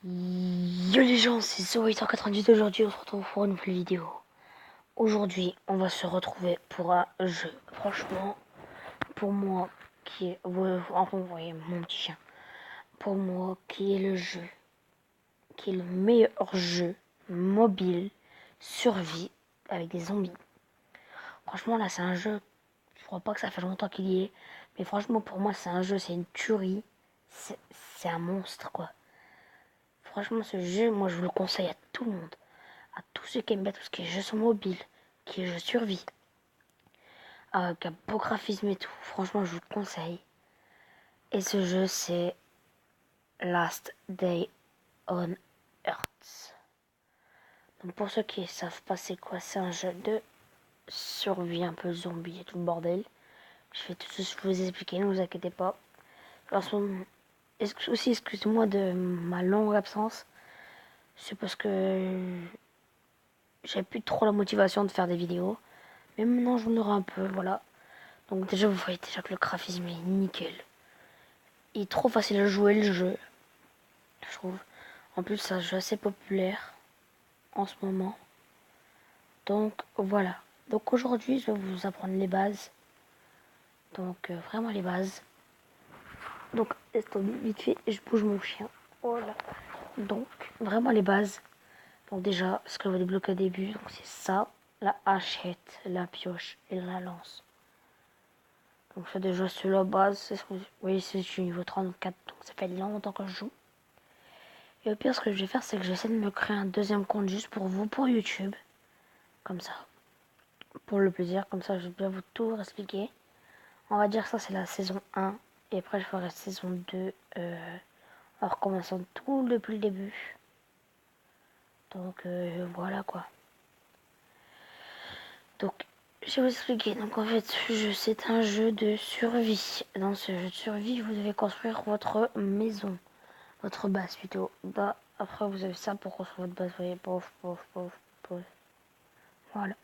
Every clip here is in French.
Yo les gens, c'est Zoé198. Aujourd'hui on se retrouve pour une nouvelle vidéo. Aujourd'hui on va se retrouver pour un jeu. Franchement, pour moi qui est... Enfin vous voyez mon petit chien. Pour moi qui est le jeu, qui est le meilleur jeu mobile, survie avec des zombies. Franchement là c'est un jeu, je crois pas que ça fait longtemps qu'il y est. Mais franchement pour moi c'est un jeu, c'est une tuerie. C'est un monstre quoi. Franchement, ce jeu, moi, je vous le conseille à tout le monde. À tous ceux qui aiment bien tout ce qui est jeux sur mobile, qui est jeux survie, qui a beau graphisme et tout. Franchement, je vous le conseille. Et ce jeu, c'est Last Day on Earth. Donc, pour ceux qui ne savent pas c'est quoi, c'est un jeu de survie, un peu zombie et tout le bordel. Je vais tout vous expliquer, ne vous inquiétez pas. Aussi, excusez-moi de ma longue absence. C'est parce que j'avais plus trop la motivation de faire des vidéos. Mais maintenant, j'en aurai un peu, voilà. Donc déjà, vous voyez déjà que le graphisme est nickel. Il est trop facile à jouer, le jeu, je trouve. En plus, c'est un jeu assez populaire en ce moment. Donc voilà. Donc aujourd'hui, je vais vous apprendre les bases. Donc vraiment les bases. Donc, attendez, vite fait, je bouge mon chien. Voilà. Donc, vraiment les bases. Donc déjà, ce que vous débloquez au début, donc c'est ça, la hachette, la pioche et la lance. Donc ça déjà c'est la base, c'est ce que vous voyez, c'est du niveau 34, donc ça fait longtemps que je joue. Et au pire ce que je vais faire c'est que j'essaie de me créer un deuxième compte juste pour vous, pour YouTube. Comme ça, pour le plaisir, comme ça je vais bien vous tout expliquer. On va dire que ça c'est la saison 1, et après je ferai la saison 2 en recommençant tout depuis le début. Donc voilà quoi. Donc je vais vous expliquer. Donc en fait ce jeu c'est un jeu de survie. Dans ce jeu de survie vous devez construire votre maison. Votre base plutôt. Là, après vous avez ça pour construire votre base. Vous voyez, pof, pof, pof, pof. Voilà.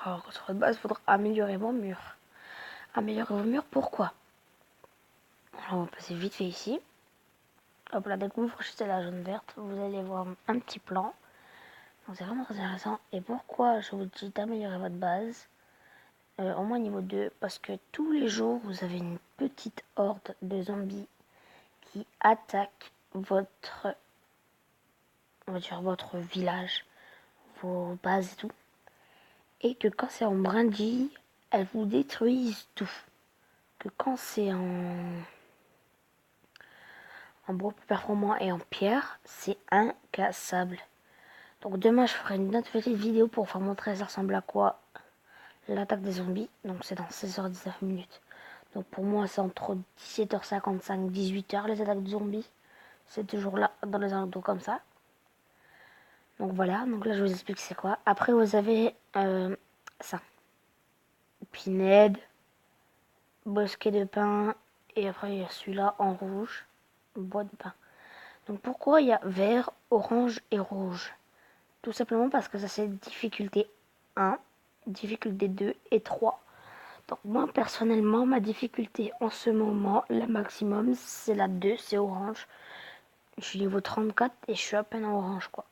Alors construire votre base, il faudra améliorer vos murs. Améliorer vos murs, pourquoi? Alors on va passer vite fait ici. Hop là, dès que vous franchissez la zone verte, vous allez voir un petit plan. Donc c'est vraiment très intéressant. Et pourquoi je vous dis d'améliorer votre base au moins niveau 2? Parce que tous les jours, vous avez une petite horde de zombies qui attaquent votre, on va dire, votre village, vos bases et tout. Et que quand c'est en brindille, elles vous détruisent tout. Que quand c'est en bois plus performant et en pierre, c'est incassable. Donc demain, je ferai une autre petite vidéo pour vous montrer ça ressemble à quoi l'attaque des zombies. Donc c'est dans 16h19 minutes. Donc pour moi, c'est entre 17h55 18h les attaques de zombies. C'est toujours là, dans les alentours comme ça. Donc voilà, donc là je vous explique c'est quoi. Après vous avez ça. Pinède, bosquet de pin, et après il y a celui-là en rouge, bois de pin. Donc pourquoi il y a vert, orange et rouge? Tout simplement parce que ça c'est difficulté 1, difficulté 2 et 3. Donc moi personnellement ma difficulté en ce moment, la maximum c'est la 2, c'est orange. Je suis niveau 34 et je suis à peine en orange quoi.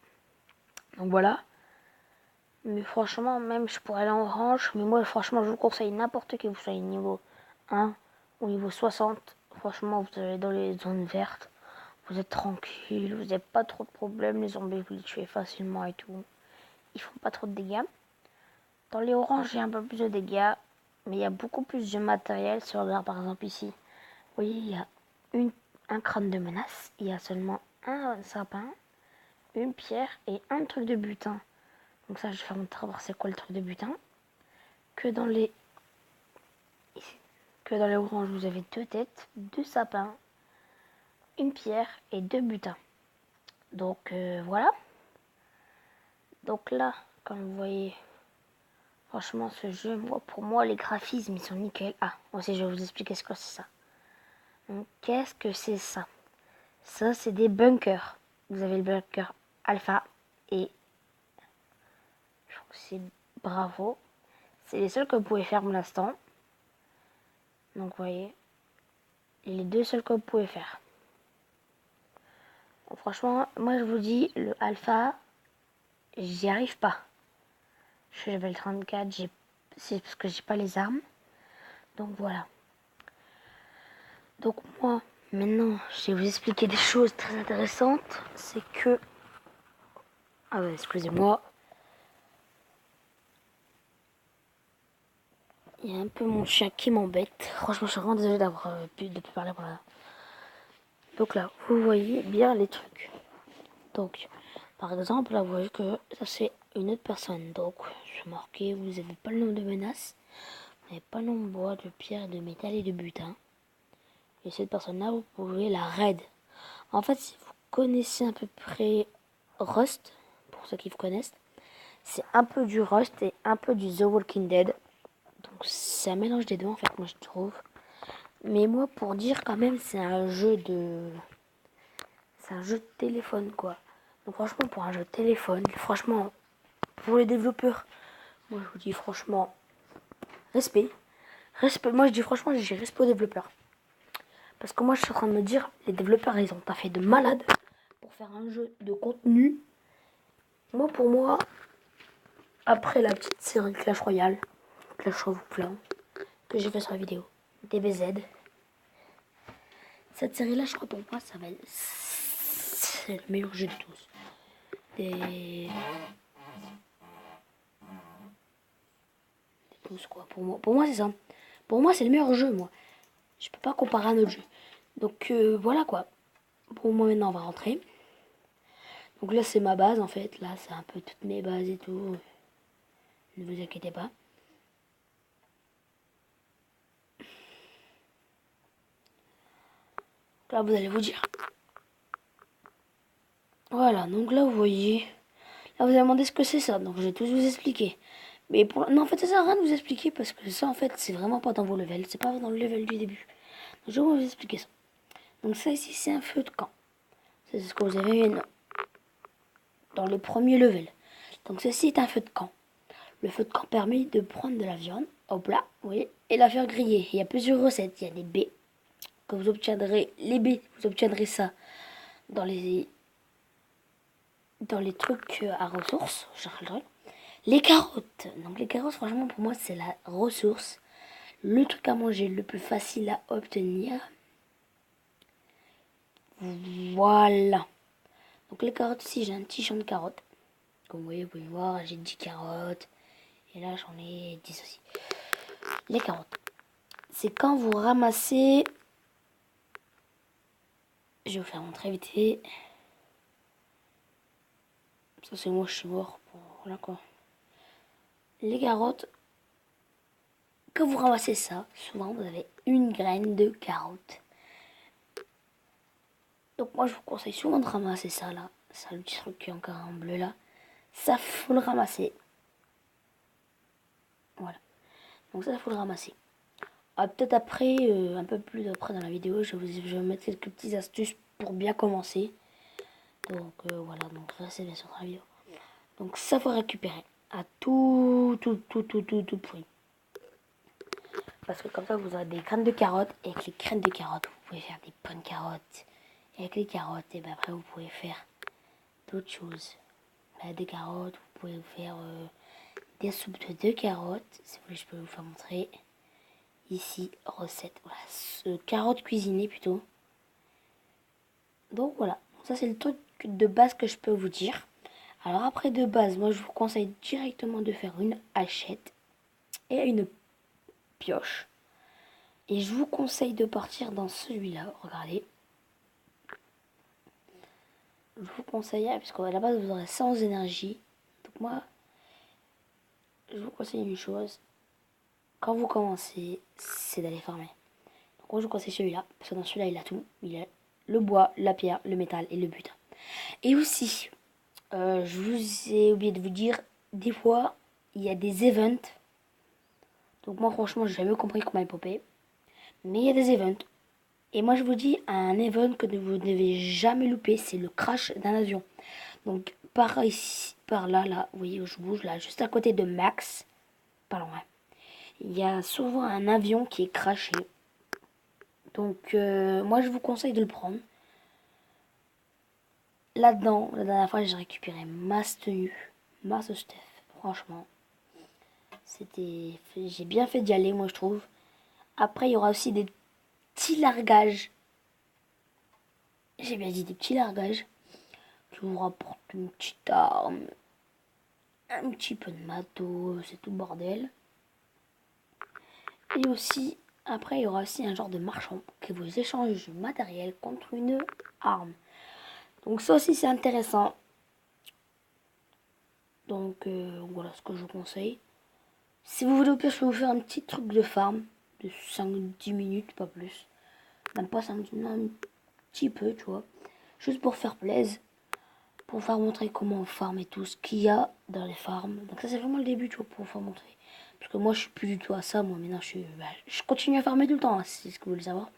Donc voilà. Mais franchement même je pourrais aller en orange, mais moi franchement je vous conseille n'importe qui, vous soyez niveau 1 au niveau 60, franchement, vous allez dans les zones vertes, vous êtes tranquille, vous n'avez pas trop de problèmes, les zombies, vous les tuez facilement et tout. Ils font pas trop de dégâts. Dans les oranges, il y a un peu plus de dégâts, mais il y a beaucoup plus de matériel. Si on regarde par exemple ici, vous voyez, il y a un crâne de menace, il y a seulement un sapin, une pierre et un truc de butin. Donc ça, je vais faire montrer voir c'est quoi le truc de butin. Que dans les oranges, vous avez deux têtes, deux sapins, une pierre et deux butins. Donc voilà. Donc là, comme vous voyez, franchement ce jeu, pour moi les graphismes ils sont nickel. Ah, aussi je vais vous expliquer ce que c'est ça. Donc qu'est-ce que c'est ça? Ça c'est des bunkers. Vous avez le bunker alpha et je crois que c'est bravo. C'est les seuls que vous pouvez faire pour l'instant. Donc vous voyez, les deux seuls que vous pouvez faire. Franchement, moi je vous dis, le alpha, j'y arrive pas. Je suis level 34, c'est parce que j'ai pas les armes. Donc voilà. Donc moi, maintenant, je vais vous expliquer des choses très intéressantes. C'est que... Ah ouais, excusez-moi. Il y a un peu mon chien qui m'embête. Franchement, je suis vraiment désolée d'avoir de plus parler par là. Donc là, vous voyez bien les trucs. Donc, par exemple, là, vous voyez que ça c'est une autre personne. Donc, je suis marqué, vous n'avez pas le nombre de menaces. Vous n'avez pas le nombre de bois, de pierre, de métal et de butin. Et cette personne-là, vous pouvez la raid. En fait, si vous connaissez à peu près Rust, pour ceux qui vous connaissent, c'est un peu du Rust et un peu du The Walking Dead. Donc c'est un mélange des deux en fait, moi je trouve. Mais moi pour dire quand même, c'est un jeu de téléphone quoi. Donc franchement pour un jeu de téléphone, franchement pour les développeurs, moi je vous dis franchement respect. Respect, moi je dis franchement j'ai respect aux développeurs. Parce que moi je suis en train de me dire, les développeurs ils ont pas fait de malade pour faire un jeu de contenu. Moi pour moi, après la petite série Clash Royale, Clash of Clans, que j'ai fait sur la vidéo, DBZ, cette série-là, je crois pour moi, c'est le meilleur jeu de tous. Des tous, quoi. Pour moi c'est ça. Pour moi, c'est le meilleur jeu, moi. Je peux pas comparer à un autre jeu. Donc, voilà, quoi. Pour moi, maintenant, on va rentrer. Donc là, c'est ma base, en fait. Là, c'est un peu toutes mes bases et tout. Ne vous inquiétez pas. Là, vous allez vous dire. Voilà, donc là, vous voyez. Là, vous allez demander ce que c'est ça. Donc, je vais tous vous expliquer. Mais pour... Non, en fait, ça sert à rien de vous expliquer parce que ça, en fait, c'est vraiment pas dans vos levels. C'est pas dans le level du début. Donc, je vais vous expliquer ça. Donc, ça ici, c'est un feu de camp. C'est ce que vous avez dans le premier level. Donc, ceci est un feu de camp. Le feu de camp permet de prendre de la viande au plat, vous voyez, et la faire griller. Il y a plusieurs recettes. Il y a des baies que vous obtiendrez. Les baies, vous obtiendrez ça dans les trucs à ressources. Les carottes. Donc les carottes, franchement, pour moi, c'est la ressource. Le truc à manger le plus facile à obtenir. Voilà. Donc les carottes, ici, j'ai un petit champ de carottes. Comme vous pouvez voir, j'ai 10 carottes. Et là, j'en ai 10 aussi. Les carottes. C'est quand vous ramassez... Je vais vous faire montrer vite fait. Ça, c'est moi, je suis mort. Voilà quoi. Les carottes, quand vous ramassez ça, souvent vous avez une graine de carotte. Donc moi je vous conseille souvent de ramasser ça là. Ça, le petit truc qui est encore en bleu là. Ça, faut le ramasser. Voilà. Donc ça, faut le ramasser. Ah, peut-être après, un peu plus après dans la vidéo, je vais mettre quelques petites astuces pour bien commencer. Donc voilà, donc restez bien sûr dans la vidéo. Donc ça, faut récupérer à tout prix. Parce que comme ça, vous aurez des graines de carottes. Et avec les graines de carottes, vous pouvez faire des bonnes carottes. Et avec les carottes, et ben après, vous pouvez faire d'autres choses. Des carottes, vous pouvez faire des soupes de carottes. Si vous voulez, je peux vous faire montrer. Ici, recette. Voilà, carottes cuisinées plutôt. Donc voilà, ça c'est le truc de base que je peux vous dire. Alors après de base, moi je vous conseille directement de faire une hachette et une pioche. Et je vous conseille de partir dans celui-là, regardez. Je vous conseille, parce qu'à la base vous aurez 100 énergie. Donc moi, je vous conseille une chose. Quand vous commencez, c'est d'aller farmer. Donc moi je vous conseille celui-là, parce que dans celui-là il a tout. Il a le bois, la pierre, le métal et le butin. Et aussi, je vous ai oublié de vous dire, des fois, il y a des events. Donc moi franchement, j'ai jamais compris comment époper. Mais il y a des events. Et moi je vous dis, un event que vous ne devez jamais louper, c'est le crash d'un avion. Donc par ici, par là, vous voyez où je bouge, là, juste à côté de Max, pas loin. Il y a souvent un avion qui est crashé. Donc moi je vous conseille de le prendre. là-dedans, la dernière fois, j'ai récupéré masse tenue, masse stuff. Franchement, j'ai bien fait d'y aller, moi, je trouve. Après, il y aura aussi des petits largages. J'ai bien dit des petits largages qui vous rapportent une petite arme, un petit peu de matos, c'est tout le bordel. Et aussi, après, il y aura aussi un genre de marchand qui vous échange du matériel contre une arme. Donc ça aussi, c'est intéressant. Donc voilà ce que je vous conseille. Si vous voulez, au pire, je peux vous faire un petit truc de farm de 5-10 minutes, pas plus. Même pas 5 minutes, un petit peu, tu vois. Juste pour faire plaisir. Pour vous montrer comment on farm et tout ce qu'il y a dans les farms. Donc ça, c'est vraiment le début, tu vois, pour vous montrer. Parce que moi, je suis plus du tout à ça. Moi, maintenant, je continue à farmer tout le temps, hein, si c'est ce que vous voulez savoir.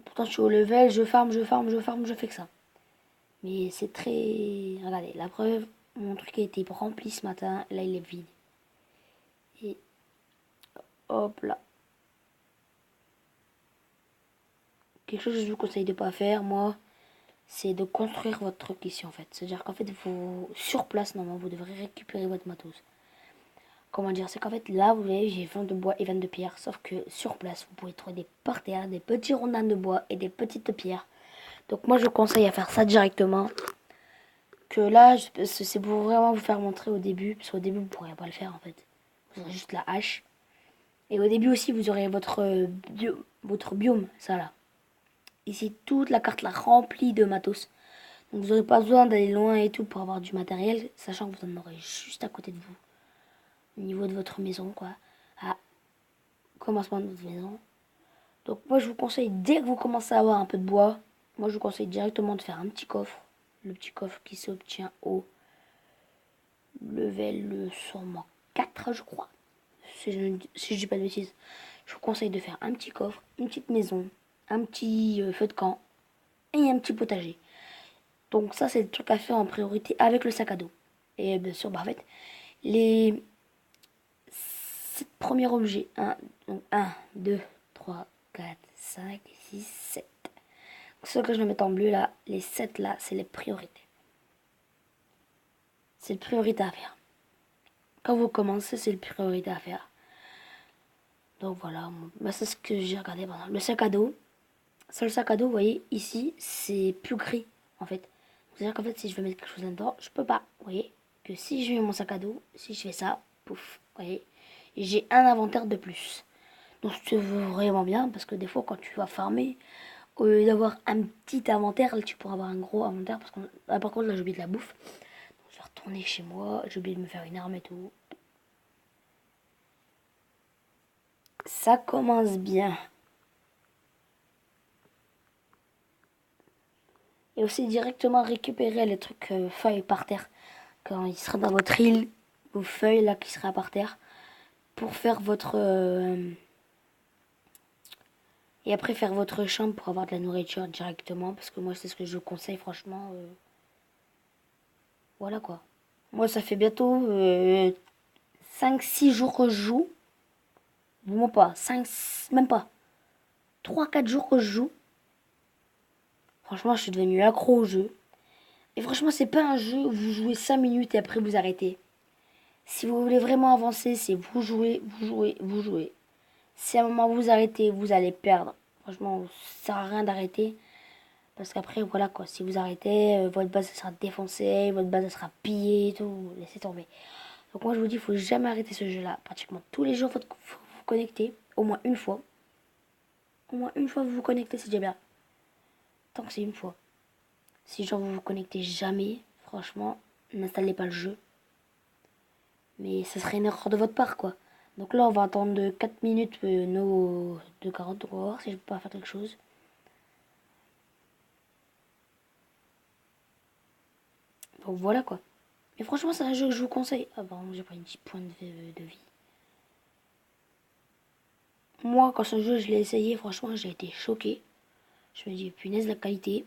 Pourtant, je suis au level, je farm, je fais que ça. Mais c'est très... Regardez, la preuve, mon truc a été rempli ce matin. Là, il est vide. Et hop là. Quelque chose que je vous conseille de pas faire, moi, c'est de construire votre truc ici, en fait. C'est-à-dire qu'en fait, vous, sur place, normalement, vous devrez récupérer votre matos. Comment dire, c'est qu'en fait, là, vous voyez, j'ai 20 de bois et 20 de pierre. Sauf que sur place, vous pouvez trouver des par terre, des petits rondins de bois et des petites pierres. Donc moi, je conseille à faire ça directement. Que là, c'est pour vraiment vous faire montrer au début. Parce qu'au début, vous ne pourrez pas le faire, en fait. Vous aurez juste la hache. Et au début aussi, vous aurez votre biome, ça là. Ici, toute la carte là remplie de matos. Donc vous n'aurez pas besoin d'aller loin et tout pour avoir du matériel, sachant que vous en aurez juste à côté de vous. Au niveau de votre maison, quoi. À commencement de votre maison. Donc moi, je vous conseille, dès que vous commencez à avoir un peu de bois, moi, je vous conseille directement de faire un petit coffre. Le petit coffre qui s'obtient au level sûrement 4, je crois. Si je dis pas de bêtises. Je vous conseille de faire un petit coffre, une petite maison, un petit feu de camp et un petit potager. Donc ça, c'est le truc à faire en priorité avec le sac à dos. Et bien sûr, bah, en fait, les 7 premiers objets. Donc 1, 2, 3, 4, 5, 6, 7. Ce que je vais mettre en bleu là, les 7 là, c'est les priorités. C'est le priorité à faire. Quand vous commencez, c'est le priorité à faire. Donc voilà, bah, c'est ce que j'ai regardé pendant. Le sac à dos. Sur le sac à dos, vous voyez, ici, c'est plus gris en fait. C'est-à-dire qu'en fait, si je veux mettre quelque chose dedans, je peux pas. Vous voyez, que si je mets mon sac à dos, si je fais ça, pouf, vous voyez, j'ai un inventaire de plus. Donc c'est vraiment bien parce que des fois, quand tu vas farmer, au lieu d'avoir un petit inventaire, là, tu pourras avoir un gros inventaire parce que par contre, là, j'ai oublié de la bouffe. Donc, je vais retourner chez moi, j'ai oublié de me faire une arme et tout. Ça commence bien. Et aussi directement récupérer les trucs feuilles par terre. Quand il sera dans votre île, vos feuilles là qui sera par terre. Pour faire votre... et après faire votre chambre pour avoir de la nourriture directement. Parce que moi c'est ce que je vous conseille franchement. Voilà quoi. Moi ça fait bientôt 5-6 jours que je joue. Bon pas, 5, même pas. 3-4 jours que je joue. Franchement je suis devenu accro au jeu. Et franchement c'est pas un jeu où vous jouez 5 minutes et après vous arrêtez. Si vous voulez vraiment avancer, c'est vous jouez, vous jouez, vous jouez. Si à un moment vous arrêtez, vous allez perdre. Franchement, ça sert à rien d'arrêter. Parce qu'après, voilà quoi, si vous arrêtez, votre base sera défoncée, votre base sera pillée et tout. Laissez tomber. Donc moi je vous dis, il faut jamais arrêter ce jeu-là. Pratiquement tous les jours, il faut vous connecter. Au moins une fois. Au moins une fois vous vous connectez, c'est déjà bien. Tant que c'est une fois. Si genre vous vous connectez jamais, franchement, n'installez pas le jeu. Mais ça serait une erreur de votre part quoi. Donc là, on va attendre de 4 minutes nos de 40. On va voir si je peux pas faire quelque chose. Donc voilà quoi. Mais franchement, c'est un jeu que je vous conseille. Ah bah, j'ai pris 10 points de vie. Moi, quand ce jeu, je l'ai essayé, franchement, j'ai été choqué. Je me dis, punaise, la qualité.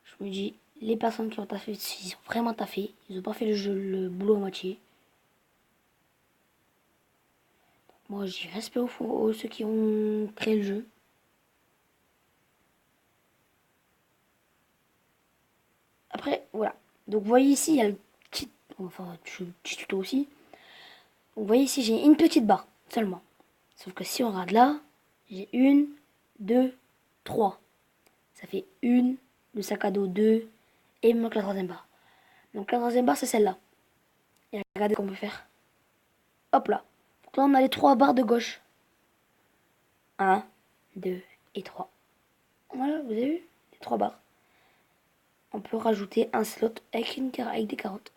Je me dis, les personnes qui ont taffé, ils ont vraiment taffé. Ils ont pas fait le boulot à moitié. Moi, j'ai respect aux ceux qui ont créé le jeu. après, voilà. Donc, vous voyez ici, il y a le petit, petit tuto aussi. Donc, vous voyez ici, j'ai une petite barre seulement. Sauf que si on regarde là, j'ai 1, 2, 3. Ça fait 1, le sac à dos 2, et il me manque la troisième barre. Donc la troisième barre, c'est celle-là. Et regardez qu'on peut faire. Hop là. Donc là, on a les 3 barres de gauche. 1, 2 et 3. Voilà, vous avez vu les 3 barres. On peut rajouter un slot avec, avec des carottes.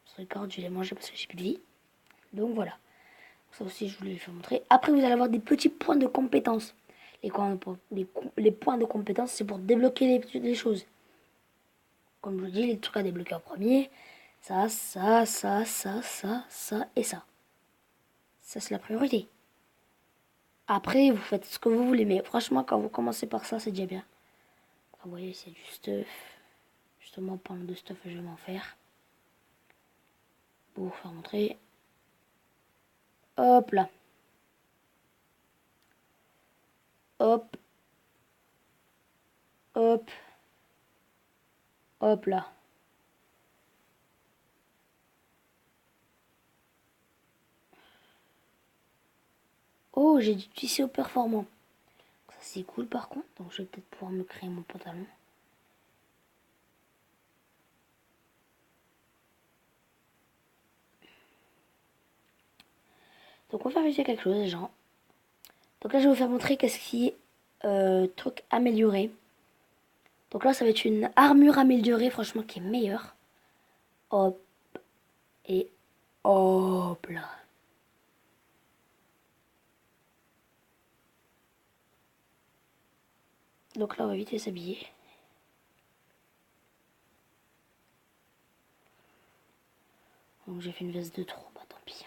Parce que les carottes, je vais les manger parce que j'ai plus de vie. Donc voilà. Ça aussi, je voulais vous faire montrer. Après, vous allez avoir des petits points de compétences. Les points de compétences, c'est pour débloquer les choses. Comme je vous dis, les trucs à débloquer en premier. Ça, ça, ça, ça, ça, ça et ça. Ça, c'est la priorité. Après, vous faites ce que vous voulez. Mais franchement, quand vous commencez par ça, c'est déjà bien. Vous voyez, c'est du stuff. Justement, en parlant de stuff, je vais m'en faire. Pour vous faire montrer. Hop là. Hop. Hop. Hop là. Oh, j'ai du tissu performant. Ça, c'est cool par contre. Donc, je vais peut-être pouvoir me créer mon pantalon. Donc, on va faire vérifier quelque chose, les gens. Donc là, je vais vous faire montrer qu'est-ce qui est truc amélioré. Donc là, ça va être une armure améliorée, franchement, qui est meilleure. Hop. Et hop là. Donc là, on va vite s'habiller. Donc j'ai fait une veste de trop, bah tant pis.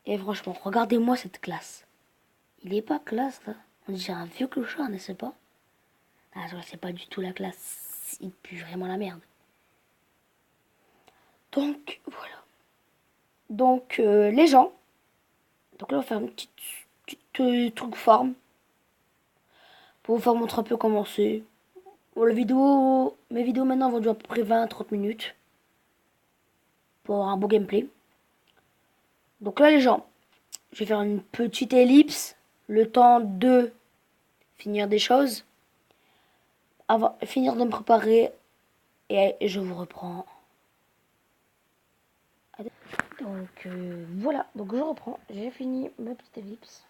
Et franchement, regardez-moi cette classe. Il est pas classe là. On dirait un vieux clochard, n'est-ce pas? Ah, c'est pas du tout la classe. Il pue vraiment la merde. Donc voilà. Donc les gens. Donc là, on va faire une petite truc forme. Pour vous faire montrer un peu comment c'est. Bon, mes vidéos maintenant vont durer à peu près 20-30 minutes. Pour avoir un beau gameplay. Donc là, les gens, je vais faire une petite ellipse. Le temps de finir des choses. Finir de me préparer. Et je vous reprends. Donc voilà, donc je reprends. J'ai fini ma petite ellipse.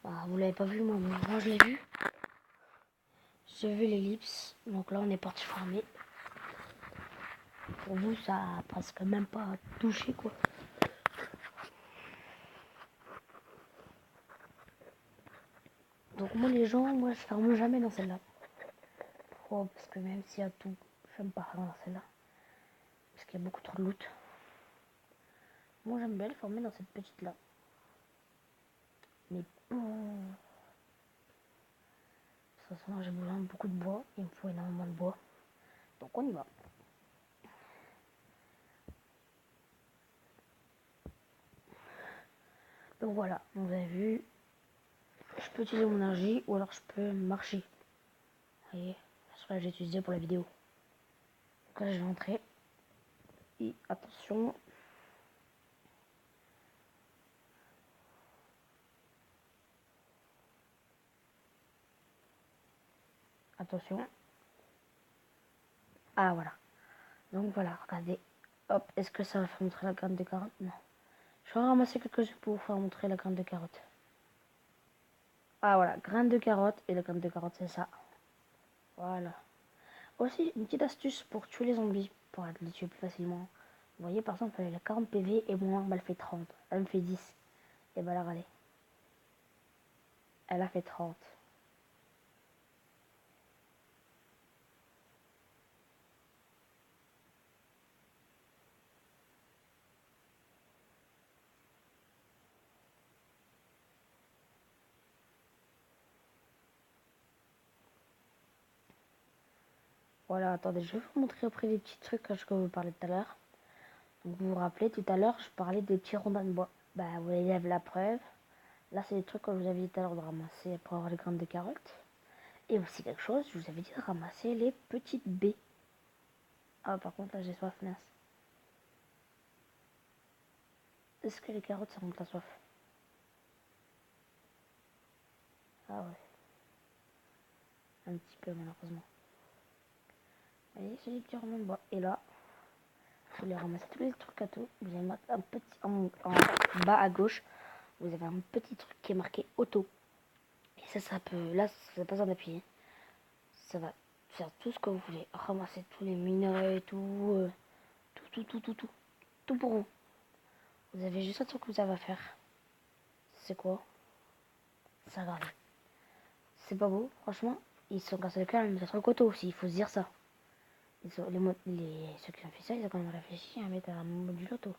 Bah, vous l'avez pas vu, moi je l'ai vu. J'ai vu l'ellipse. Donc là, on est parti farmer. Pour vous, ça a presque même pas touché quoi. Donc moi les gens, moi je ferme jamais dans celle-là. Pourquoi? Parce que même s'il y a tout, j'aime pas fermer dans celle-là. Parce qu'il y a beaucoup trop de loot. Moi j'aime bien le former dans cette petite là. Mais bon. De toute façon j'ai besoin de beaucoup de bois. Il me faut énormément de bois. Donc on y va. Donc voilà, vous avez vu. Je peux utiliser mon énergie ou alors je peux marcher. Vous voyez, c'est ce que j'ai utilisé pour la vidéo. Donc là je vais entrer. Et attention. Attention. Ah voilà. Donc voilà, regardez. Hop, est-ce que ça va faire montrer la graine de carotte? Non. Je vais ramasser quelques-uns pour vous faire montrer la graine de carotte. Ah voilà, graine de carotte. Et la graine de carotte, c'est ça. Voilà. Aussi, une petite astuce pour tuer les zombies. Pour les tuer plus facilement. Vous voyez, par exemple, elle a 40 PV et mon arme, elle fait 30. Elle me fait 10. Et bah là, regardez. Elle a fait 30. Voilà, attendez, je vais vous montrer après les petits trucs que je vous parlais tout à l'heure. Donc, vous vous rappelez, tout à l'heure, je parlais de petits rondins de bois. Bah, vous avez la preuve. Là, c'est des trucs que je vous avais dit tout à l'heure de ramasser pour avoir les graines de carottes. Et aussi quelque chose, je vous avais dit de ramasser les petites baies. Ah, par contre, là, j'ai soif, mince. Est-ce que les carottes, ça remonte la soif? Ah ouais, un petit peu, malheureusement. Vous voyez, c'est des petits rondins de bois. Et là, vous les ramassez tous les trucs à tout. Vous allez mettre un petit, en bas à gauche, vous avez un petit truc qui est marqué auto. Et ça peut, là, ça n'a pas besoin d'appuyer. Ça va faire tout ce que vous voulez. Ramasser tous les minerais, tout pour vous. Vous avez juste un truc que vous avez à faire. C'est quoi? Ça regarde. C'est pas beau, franchement. Ils sont cassés le cœur, mais ça sera le coteau aussi, il faut se dire ça. Ceux qui ont fait ça, ils ont quand même réfléchi à mettre un mode du loto.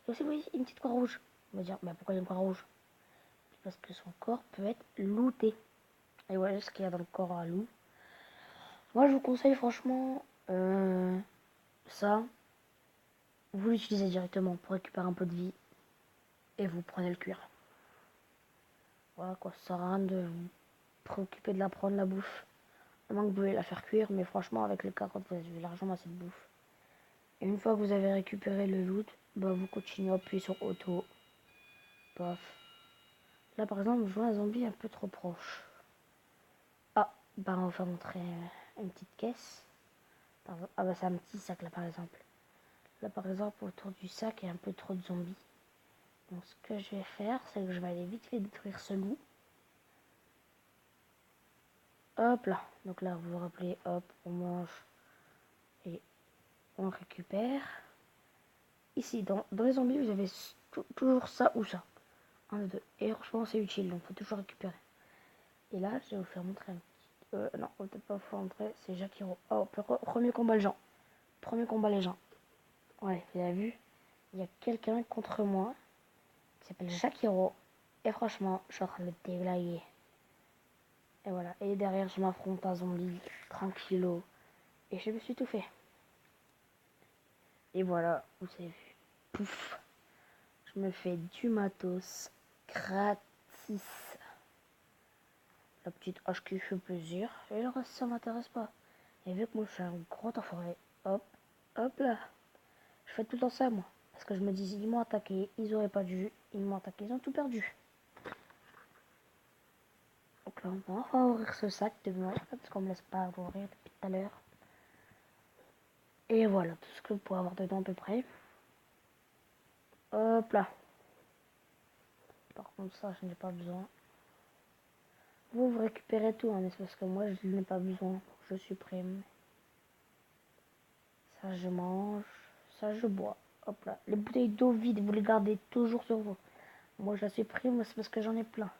Et aussi, vous voyez, une petite croix rouge. On va dire, bah pourquoi il y a une croix rouge? Parce que son corps peut être looté. Et voilà ce qu'il y a dans le corps à loup. Moi, je vous conseille franchement ça. Vous l'utilisez directement pour récupérer un peu de vie. Et vous prenez le cuir. Voilà quoi, ça sert à rien de vous préoccuper de la prendre la bouffe. À moins que vous voulez la faire cuire, mais franchement, avec les carottes, vous avez largement assez de bouffe. Et une fois que vous avez récupéré le loot, bah vous continuez à appuyer sur auto. Paf. Là, par exemple, je vois un zombie un peu trop proche. Ah, bah on va vous montrer une petite caisse. Ah bah c'est un petit sac là, par exemple. Là, par exemple, autour du sac, il y a un peu trop de zombies. Donc, ce que je vais faire, c'est que je vais aller vite fait détruire ce loup. Hop là. Donc là, vous vous rappelez, hop, on mange et on récupère. Ici, dans les zombies, vous avez toujours ça ou ça. Un de deux. Et franchement, c'est utile, donc faut toujours récupérer. Et là, je vais vous faire montrer un petit... non, on va peut-être pas vous montrer, c'est Jacquiro. Oh, premier combat les gens. Premier combat les gens. Ouais, vous avez vu, il y a quelqu'un contre moi qui s'appelle Jacquiro. Et franchement, je suis en train de le déglaguer. Et voilà. Et derrière, je m'affronte à zombie, tranquillo. Et je me suis tout fait. Et voilà, vous avez vu. Pouf. Je me fais du matos gratis. La petite hache qui fait plaisir. Et le reste, ça m'intéresse pas. Et vu que moi, je suis un gros enfoiré, hop, hop là. Je fais tout le temps ça, moi. Parce que je me dis, ils m'ont attaqué, ils auraient pas dû. Ils m'ont attaqué, ils ont tout perdu. Donc là, on va enfin ouvrir ce sac de moi. Parce qu'on me laisse pas ouvrir depuis tout à l'heure. Et voilà, tout ce que vous pouvez avoir dedans à peu près. Hop là. Par contre, ça, je n'ai pas besoin. Vous récupérez tout, hein, mais c'est parce que moi, je n'ai pas besoin. Je supprime. Ça, je mange. Ça, je bois. Hop là. Les bouteilles d'eau vides, vous les gardez toujours sur vous. Moi, je la supprime, c'est parce que j'en ai plein.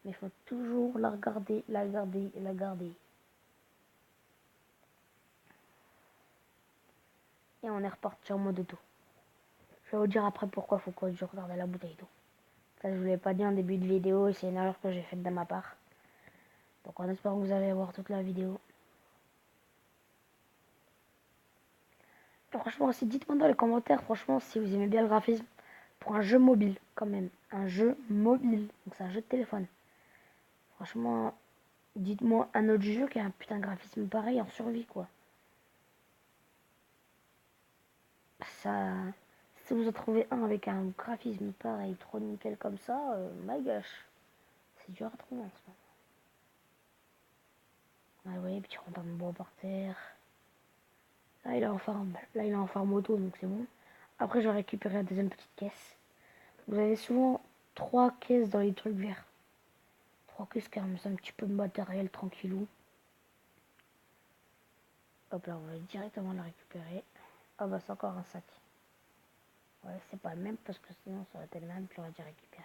Mais il faut toujours la regarder, la garder et la garder. Et on est reparti en mode auto. Je vais vous dire après pourquoi faut que je regarde la bouteille d'eau. Ça, je vous l'ai pas dit en début de vidéo et c'est une erreur que j'ai faite de ma part. Donc en espérant que vous allez voir toute la vidéo. Et franchement aussi, dites-moi dans les commentaires, franchement, si vous aimez bien le graphisme pour un jeu mobile, quand même. Un jeu mobile. Donc c'est un jeu de téléphone. Franchement, dites-moi un autre jeu qui a un putain de graphisme pareil en survie, quoi. Ça... Si vous en trouvez un avec un graphisme pareil, trop nickel comme ça, my gosh. C'est dur à trouver en ce moment. Ah, vous voyez, petit rondin de bois par terre. Là, il est en farm. Là, il est en farm auto, donc c'est bon. Après, je vais récupérer la deuxième petite caisse. Vous avez souvent 3 caisses dans les trucs verts. 3 caisses car c'est un petit peu de matériel tranquillou. Hop là, on va directement la récupérer. Ah bah, c'est encore un sac. Ouais, c'est pas le même parce que sinon ça aurait été le même, puis j'aurais dû récupérer.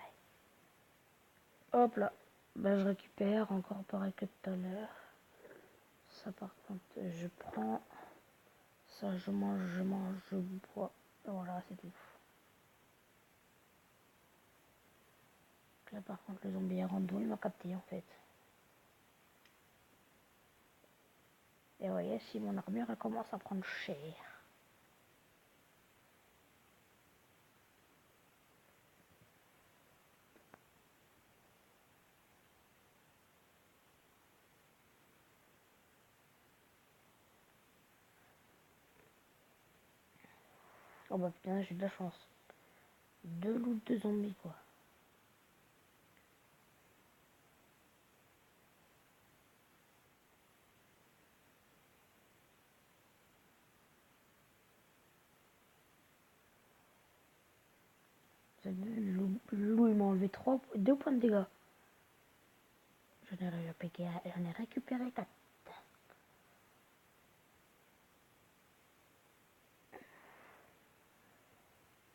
Hop là. Bah, je récupère encore pareil que tout à l'heure. Ça, par contre, je prends. Ça, je mange, je bois. Et voilà, c'est tout. Là, par contre, le zombie est rando, il m'a capté en fait. Et vous voyez, si mon armure elle commence à prendre cher. Oh bah putain, j'ai de la chance. 2 loots de zombies, quoi. Le loup, il m'a enlevé 2 points de dégâts. J'en ai récupéré 4.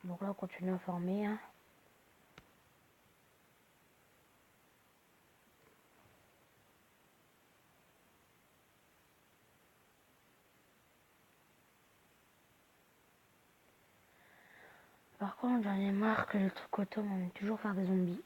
Donc là, on continue à farmer. Hein. Par contre, j'en ai marre que le truc auto m'emmène toujours faire des zombies.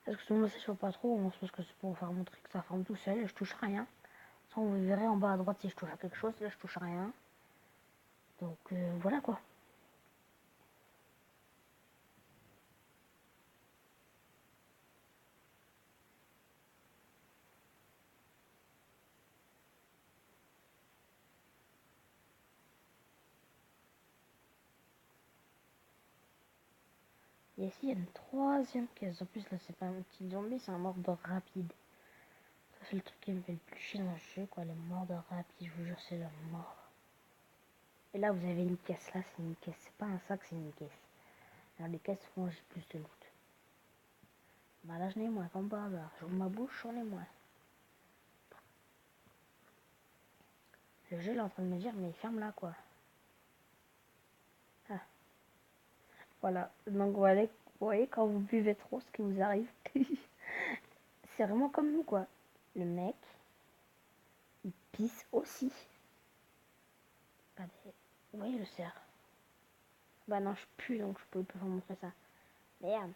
Parce que souvent, ça, je vois pas trop. C'est parce que c'est pour faire montrer que ça forme tout seul. Et je touche rien. Ça, vous verrez en bas à droite si je touche à quelque chose. Là, je touche rien. Donc, voilà quoi. Et ici, il y a une troisième caisse. En plus, là, c'est pas un petit zombie, c'est un mordeur rapide. Ça, c'est le truc qui me fait le plus chier dans le jeu, quoi. Les mordeurs rapides, je vous jure, c'est la mort. Et là, vous avez une caisse. Là, c'est une caisse. C'est pas un sac, c'est une caisse. Alors, les caisses, moi, j'ai plus de loot. Bah là, j'en ai moins, comme par hasard. J'ouvre ma bouche, j'en ai moins. Le jeu, il est en train de me dire, mais ferme là, quoi. Ah, voilà. Donc, vous voyez, quand vous buvez trop, ce qui vous arrive. C'est vraiment comme nous, quoi. Le mec, il pisse aussi. Regardez. Vous voyez le cerf. Bah non, je pue, donc je peux pas vous montrer ça. Merde.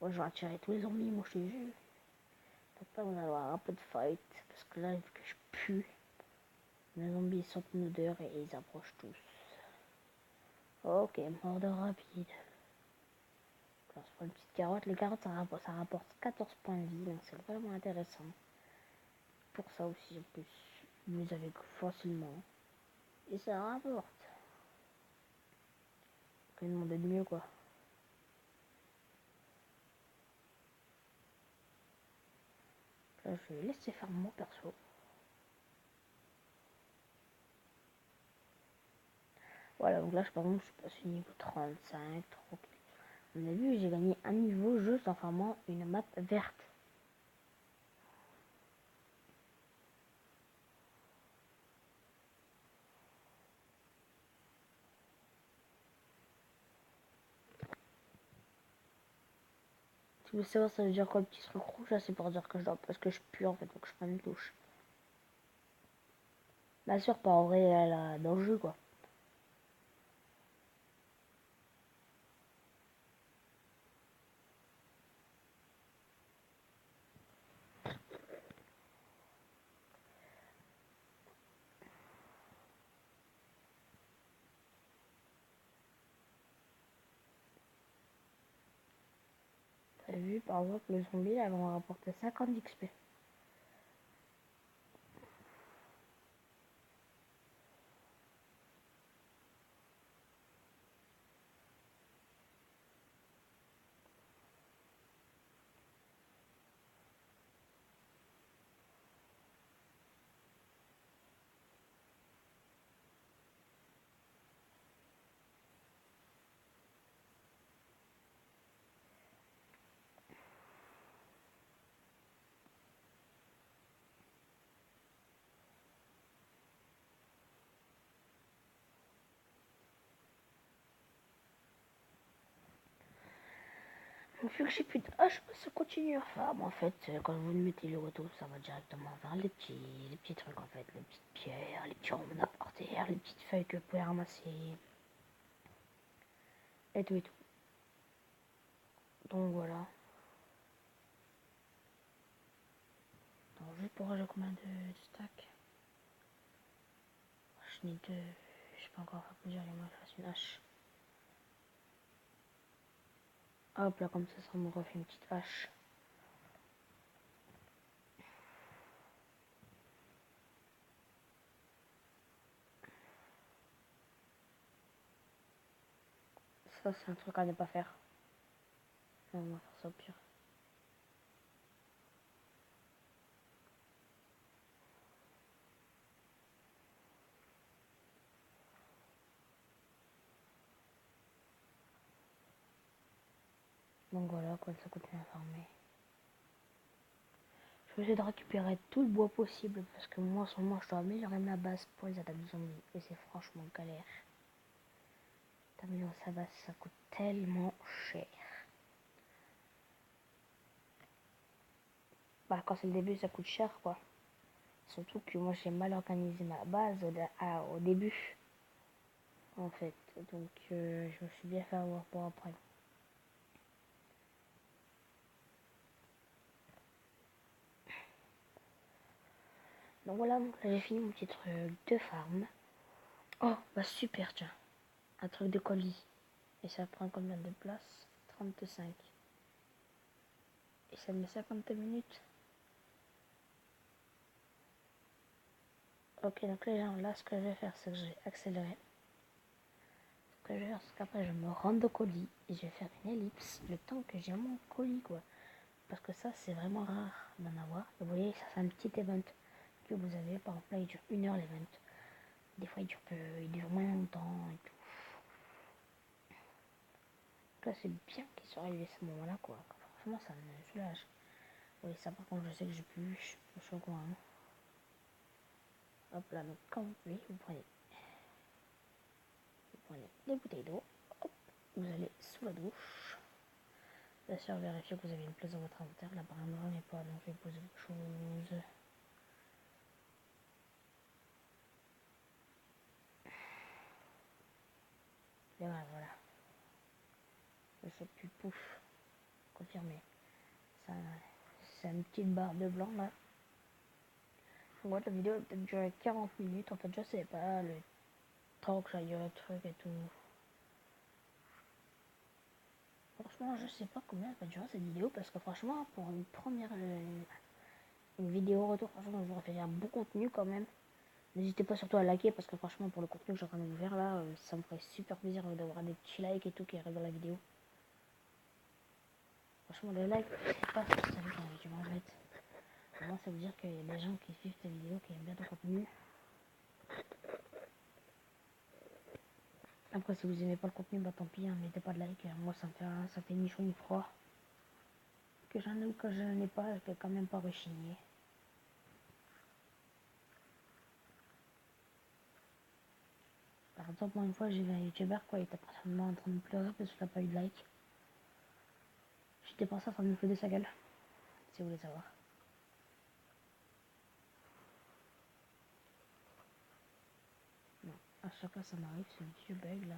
Moi, je vais attirer tous les zombies, moi, je te jure. Donc là, on va avoir un peu de fight. Parce que là, vu que je pue, les zombies sentent une odeur et ils approchent tous. Ok, mort de rapide. Alors, je prends une petite carotte. Les carottes, ça rapporte 14 points de vie, donc c'est vraiment intéressant. Pour ça aussi, en plus, vous les avez facilement. Et ça rapporte. Quand il demandait de mieux, quoi. Là, je vais laisser faire mon perso. Voilà, donc là, par exemple, je suis passé niveau 35, tranquille. Vous avez vu, j'ai gagné un niveau juste en farmant une map verte. Si vous voulez savoir ça veut dire quoi le petit truc rouge, là c'est pour dire que je dois, parce que je pue en fait, donc je prends une touche. Bien sûr, pas en réel dans le jeu quoi. T'as vu par exemple le zombie là, vont rapporter 50 d'XP. Vu que j'ai plus de hache, ça continue à farm en fait. Quand vous mettez le retour, ça va directement vers les petits trucs en fait, les petites pierres, les petits ronds par terre, les petites feuilles que vous pouvez ramasser. Et tout et tout. Donc voilà. Donc juste pour j'ai combien de stacks. Je n'ai deux. Je peux encore faire plusieurs, il y a moi je fasse une hache. Hop là, comme ça me refait une petite hache. Ça c'est un truc à ne pas faire. Non, on va faire ça au pire. Donc voilà, quoi, ça continue à farmer. Je vais essayer de récupérer tout le bois possible parce que moi en ce moment je dois améliorer ma base pour les attaques de zombies et c'est franchement galère. D'améliorer sa base ça coûte tellement cher. Bah quand c'est le début ça coûte cher quoi. Surtout que moi j'ai mal organisé ma base au début en fait. Donc je me suis bien fait avoir pour après. Donc voilà, donc là j'ai fini mon petit truc de farm. Oh bah super tiens. Un truc de colis. Et ça prend combien de place? 35. Et ça met 50 minutes. Ok, donc les gens, là, ce que je vais faire, c'est que je vais accélérer. Ce que je vais faire, c'est qu'après, je me rends au colis et je vais faire une ellipse le temps que j'ai mon colis, quoi. Parce que ça, c'est vraiment rare d'en avoir. Et vous voyez, ça, c'est un petit event que vous avez. Par exemple, là, il dure 1 heure l'event. Des fois, il dure moins longtemps et tout. Donc là, c'est bien qu'il soit arrivé à ce moment-là, quoi. Franchement, ça me soulage. Oui, ça, par contre, je sais que j'ai plus. Je suis au courant. Hop là, donc quand vous voulez, vous prenez les bouteilles d'eau. Hop, vous allez sous la douche. Bien sûr, vérifiez que vous avez une place dans votre inventaire. Là, par exemple, j'en ai pas, donc je vais poser quelque chose. Et voilà. Je sais plus, pouf. Confirmé. Ça, c'est une petite barre de blanc là. Donc, ouais, la vidéo a peut-être duré 40 minutes. En fait, je sais pas le temps que ça dure le truc et tout. Franchement, je sais pas combien ça va durer cette vidéo parce que franchement, pour une première une vidéo retour, franchement, je vous refais un bon contenu quand même. N'hésitez pas surtout à liker parce que franchement, pour le contenu que je suis en train de vous faire là, ça me ferait super plaisir d'avoir des petits likes et tout qui arrivent dans la vidéo. Franchement, le like, c'est pas ça que je m'en fait. Moi, ça veut dire qu'il y a des gens qui suivent cette vidéo, qui aiment bien ton contenu. Après, si vous aimez pas le contenu, bah tant pis, hein, mettez pas de like. Moi, ça fait ni chaud ni froid. Que j'en ai ou que je n'en ai pas, je vais quand même pas rechigner. Par exemple, moi, une fois, j'ai vu un youtubeur, quoi, il était pratiquement en train de pleurer parce qu'il n'a pas eu de like. J'étais pensé en train de me foutre de sa gueule, si vous voulez savoir. Non, à chaque fois, ça m'arrive, ce vieux bug là.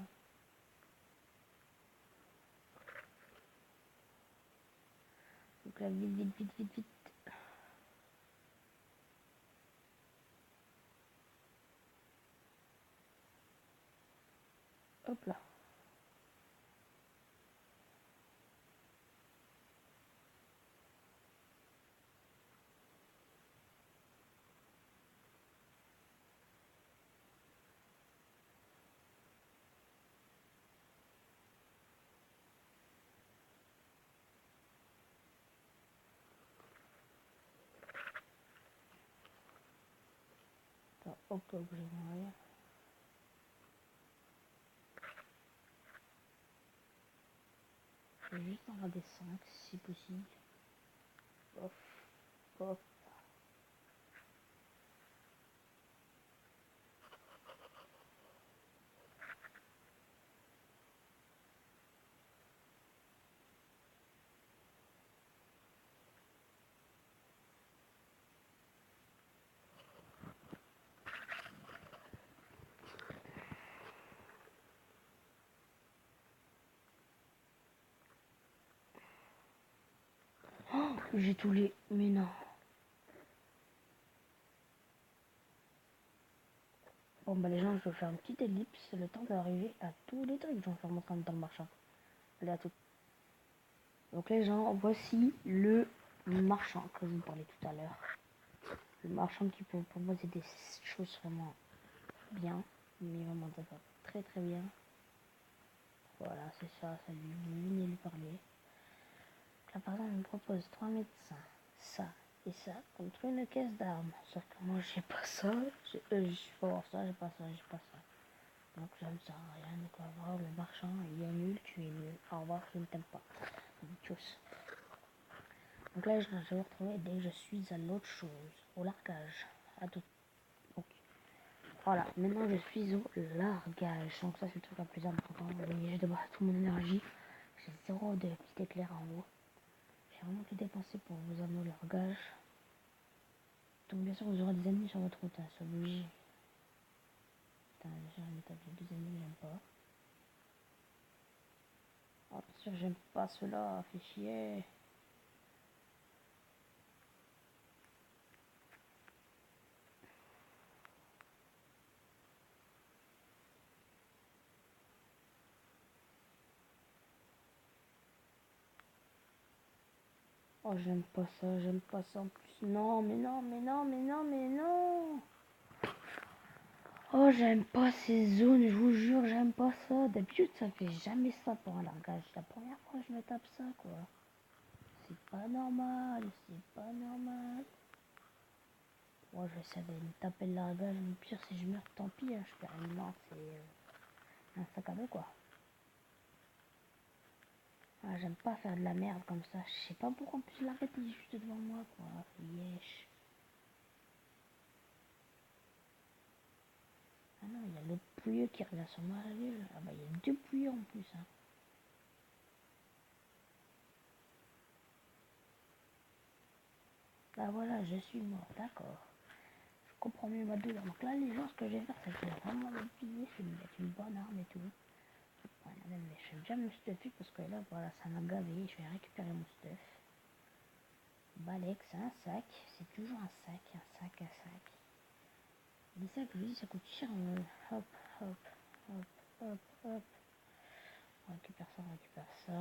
Donc là, vite, vite, vite, vite, vite. Hop là. Attends, hop, hop, je vais rien. Je vais juste en regarder 5 si possible. Hop, hop. J'ai tous les... Mais non. Bon bah les gens, je vais faire une petite ellipse, le temps d'arriver à tous les trucs. Je vais faire montrer en même temps le marchand. Allez, à tout. Donc les gens, voici le marchand que je vous parlais tout à l'heure. Le marchand qui peut proposer des choses vraiment bien, mais vraiment ça va très très bien. Voilà, c'est ça, ça lui, vous venez lui parler. Là par exemple, il me propose 3 médecins, ça et ça, contre une caisse d'armes. Sauf que moi j'ai pas ça, je peux avoir ça, j'ai pas ça, j'ai pas ça. Donc ça me sert à rien de quoi voir, le marchand il est nul, tu es nul. Au revoir, je ne t'aime pas. Tchuss. Donc là, je vais retrouver dès que je suis à l'autre chose, au largage. À tout. Donc, voilà, maintenant je suis au largage. Donc ça, c'est le truc le plus important. Et je dois toute mon énergie. J'ai zéro de petit éclair en haut. J'ai vraiment tout dépensé pour vous amener au largage. Donc bien sûr, vous aurez des ennemis sur votre route, hein, c'est obligé. Putain, déjà, une étape, j'ai deux ennemis, j'aime pas. Oh, bien sûr, j'aime pas cela, fait chier. Oh, j'aime pas ça en plus. Non, mais non, mais non, mais non, mais non. Oh, j'aime pas ces zones, je vous jure, j'aime pas ça. D'habitude, ça fait jamais ça pour un largage. La première fois, je me tape ça, quoi. C'est pas normal, c'est pas normal. Moi, je vais essayer de me taper le largage. Le pire, si je meurs, tant pis, hein. Je perds une mort, c'est un sac à dos, quoi. Ah, j'aime pas faire de la merde comme ça. Je sais pas pourquoi en plus l'arrêter juste devant moi, quoi. Yesh. Ah non, il y a l'autre pouilleux qui revient sur ma gueule. Ah bah, il y a deux pouilleux en plus, hein. Bah voilà, je suis mort, d'accord. Je comprends mieux ma douleur. Donc là, les gens, ce que je vais faire, c'est que je vais vraiment me plier, je vais me mettre une bonne arme et tout. Voilà, mais je vais bien me stuffer parce que là, voilà, ça m'a gavé. Je vais récupérer mon stuff. Balek, c'est un sac. C'est toujours un sac, un sac, un sac. Les sacs, je vous dis, ça coûte cher. Hop, hop, hop, hop, hop. On récupère ça, on récupère ça.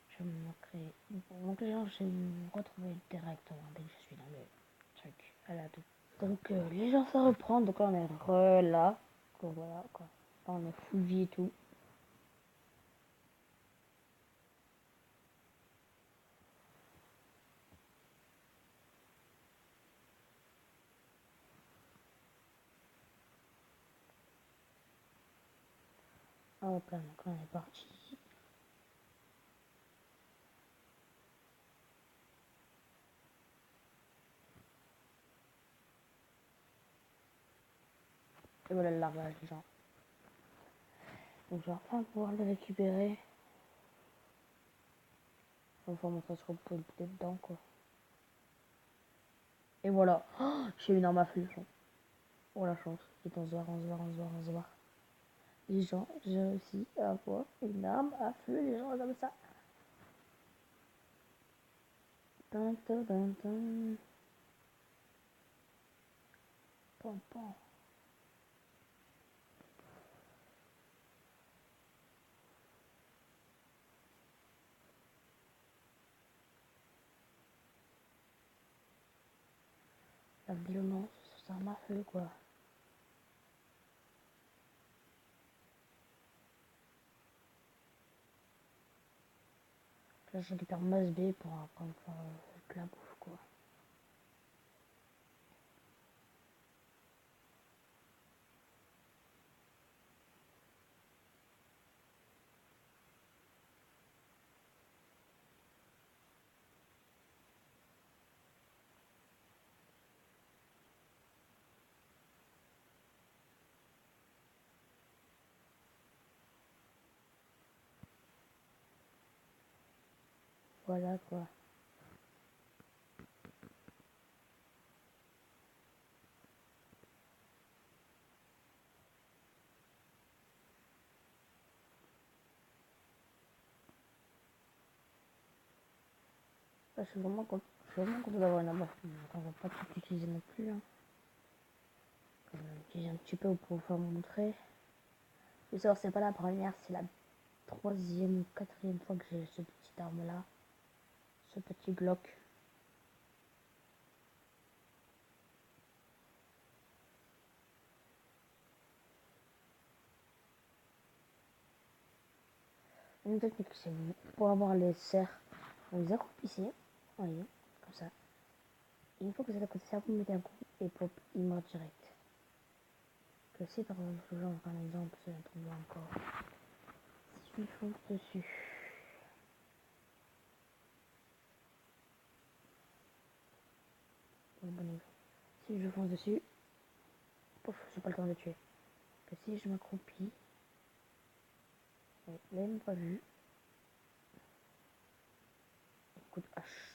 Je vais me montrer. Donc les gens, je vais me retrouver directement dès que je suis dans le truc. Voilà, tout. Donc les gens, ça reprend. Donc là, on est là. Donc voilà, quoi. Là, on est full vie et tout. Hop là, donc là, on est parti. Et voilà le largage, les gens. Donc je vais enfin pouvoir le récupérer. Enfin, montrer ce qu'on peut être dedans, quoi. Et voilà. Oh, j'ai une arme à feu. Oh la chance. Et on se barre, on se barre, on se barre, on se barre. Les gens, j'ai réussi à avoir une arme à feu. Les gens comme ça. Tin, tin, tin, tin. Pom, pom. La violence, ça m'a fait quoi. Là, je récupère Mos B pour après faire de la bouffe, quoi. Voilà, quoi. Là, je suis vraiment content d'avoir une arme. On va pas tout utiliser non plus. Hein. On va utiliser un petit peu pour vous montrer. Le savoir, c'est pas la première, c'est la troisième ou quatrième fois que j'ai ce petit arme là. Ce petit Glock. Une technique, c'est pour avoir les serres. Vous les accroupissez. Voyez, comme ça. Et une fois que vous êtes à côté de ça, vous mettez un coup et pop, il meurt direct. Que si par exemple, je vous un exemple, c'est un truc là encore. Si je lui fonce dessus. Si je fonce dessus, pouf, j'ai pas le temps de le tuer. Que si je m'accroupis, là il m'a pas vu. Coup de hache.